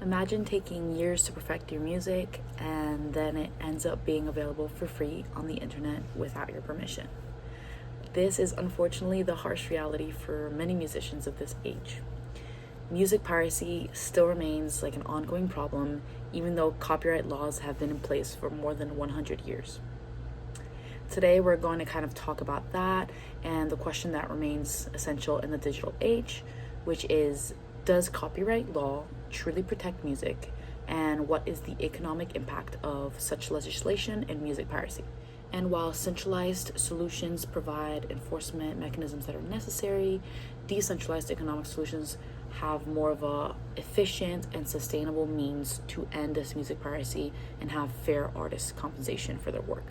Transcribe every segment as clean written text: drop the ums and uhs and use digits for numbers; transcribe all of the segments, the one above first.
Imagine taking years to perfect your music and then it ends up being available for free on the internet without your permission. This is unfortunately the harsh reality for many musicians of this age. Music piracy still remains like an ongoing problem, even though copyright laws have been in place for more than 100 years. Today, we're going to kind of talk about that and the question that remains essential in the digital age, which is, does copyright law truly protect music, and what is the economic impact of such legislation and music piracy? And while centralized solutions provide enforcement mechanisms that are necessary, decentralized economic solutions have more of a efficient and sustainable means to end this music piracy and have fair artist compensation for their work.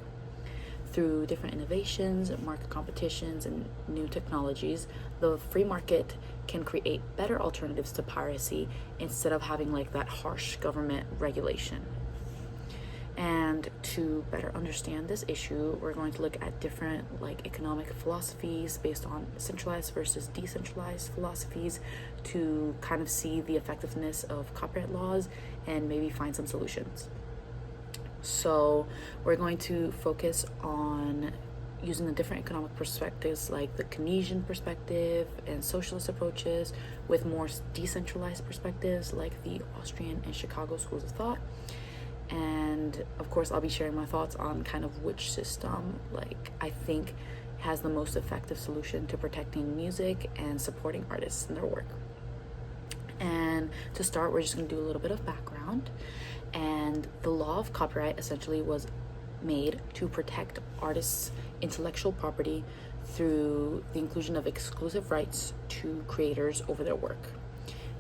Through different innovations, market competitions, and new technologies, the free market can create better alternatives to piracy instead of having like that harsh government regulation. And to better understand this issue, we're going to look at different like economic philosophies based on centralized versus decentralized philosophies to kind of see the effectiveness of copyright laws and maybe find some solutions. So we're going to focus on using the different economic perspectives like the Keynesian perspective and socialist approaches with more decentralized perspectives like the Austrian and Chicago schools of thought. And of course, I'll be sharing my thoughts on kind of which system like I think has the most effective solution to protecting music and supporting artists in their work. And to start, we're just going to do a little bit of background. And the law of copyright essentially was made to protect artists' intellectual property through the inclusion of exclusive rights to creators over their work.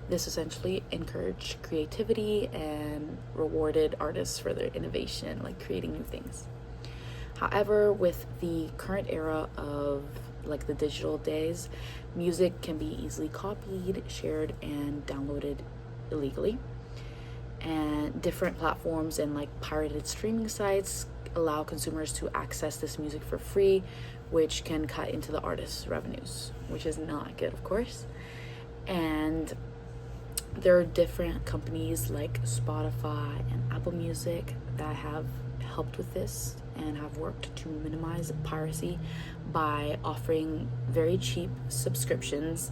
This essentially encouraged creativity and rewarded artists for their innovation, like creating new things. However, with the current era of like the digital days, music can be easily copied, shared, and downloaded illegally. And different platforms and like pirated streaming sites allow consumers to access this music for free, which can cut into the artist's revenues, which is not good, of course. And there are different companies like Spotify and Apple Music that have helped with this and have worked to minimize piracy by offering very cheap subscriptions.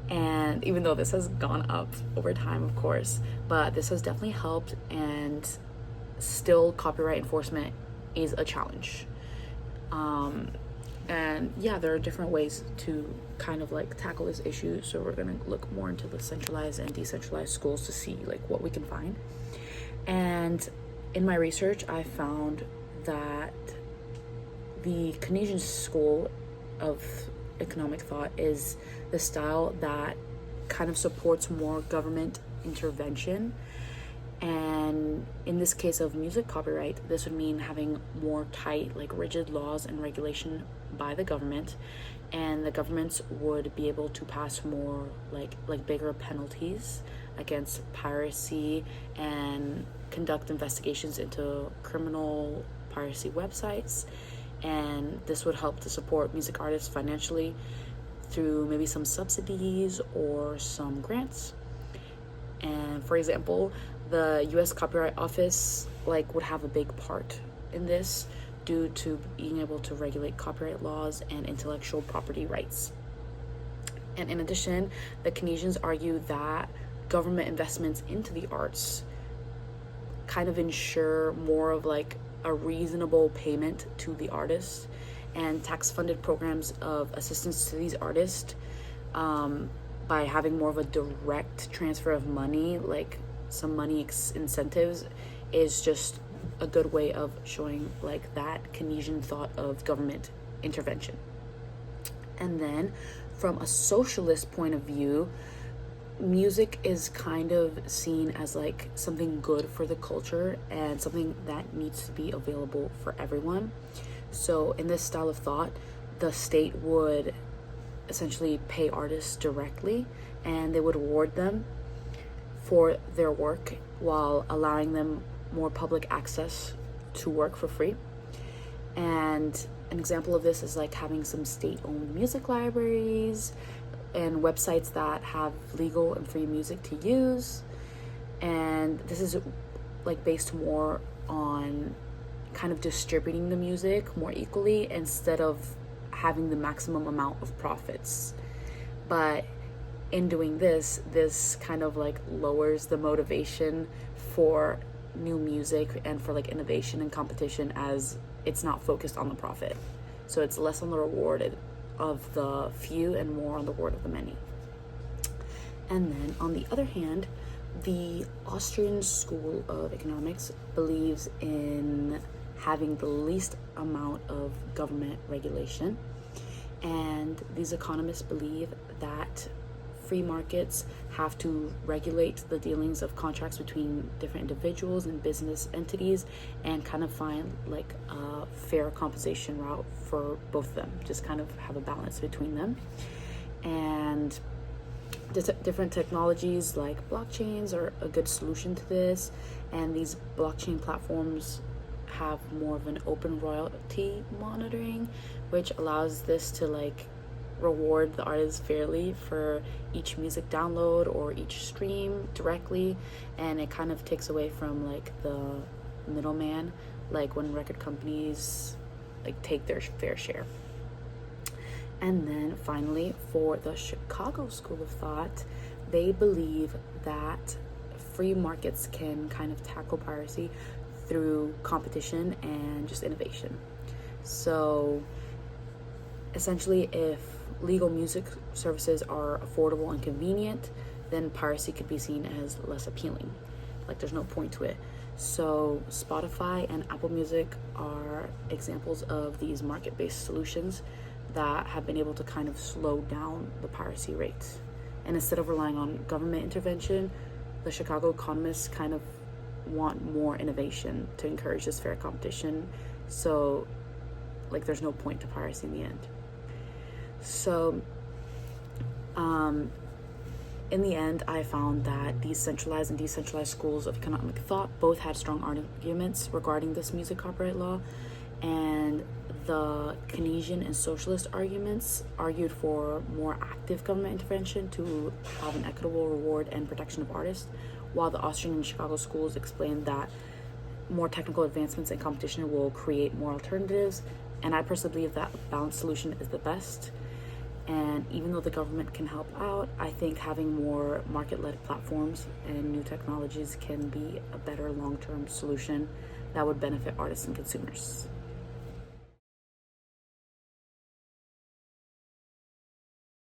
And even though this has gone up over time, of course, but this has definitely helped, and still copyright enforcement is a challenge. And yeah, there are different ways to kind of like tackle this issue. So we're gonna look more into the centralized and decentralized schools to see like what we can find. And in my research, I found that the Keynesian school of economic thought is the style that kind of supports more government intervention. And in this case of music copyright, this would mean having more tight, like rigid laws and regulation by the government, and the governments would be able to pass more like bigger penalties against piracy and conduct investigations into criminal piracy websites. And this would help to support music artists financially through maybe some subsidies or some grants. And for example, the US Copyright Office would have a big part in this due to being able to regulate copyright laws and intellectual property rights. And in addition, the Keynesians argue that government investments into the arts kind of ensure more of a reasonable payment to the artists, and tax-funded programs of assistance to these artists by having more of a direct transfer of money, like some money incentives, is just a good way of showing that Keynesian thought of government intervention. And then from a socialist point of view, music is kind of seen as something good for the culture and something that needs to be available for everyone. So in this style of thought, the state would essentially pay artists directly, and they would reward them for their work while allowing them more public access to work for free. And an example of this is having some state-owned music libraries and websites that have legal and free music to use. And this is like based more on kind of distributing the music more equally instead of having the maximum amount of profits. But in doing this kind of like lowers the motivation for new music and for like innovation and competition, as it's not focused on the profit. So it's less on the reward of the few and more on the reward of the many. And then on the other hand, the Austrian School of Economics believes in having the least amount of government regulation. And these economists believe that free markets have to regulate the dealings of contracts between different individuals and business entities and kind of find like a fair compensation route for both of them, just kind of have a balance between them. And different technologies like blockchains are a good solution to this, and these blockchain platforms have more of an open royalty monitoring, which allows this to like reward the artist fairly for each music download or each stream directly, and it kind of takes away from like the middleman, like when record companies like take their fair share. And then finally, for the Chicago School of Thought, they believe that free markets can kind of tackle piracy through competition and just innovation. So essentially, if legal music services are affordable and convenient, then piracy could be seen as less appealing. Like there's no point to it. So Spotify and Apple Music are examples of these market-based solutions that have been able to kind of slow down the piracy rates. And instead of relying on government intervention, the Chicago economists kind of want more innovation to encourage this fair competition. So like there's no point to piracy in the end. So in the end, I found that these centralized and decentralized schools of economic thought both had strong arguments regarding this music copyright law, and the Keynesian and socialist arguments argued for more active government intervention to have an equitable reward and protection of artists, while the Austrian and Chicago schools explained that more technical advancements and competition will create more alternatives. And I personally believe that a balanced solution is the best. And even though the government can help out, I think having more market-led platforms and new technologies can be a better long-term solution that would benefit artists and consumers.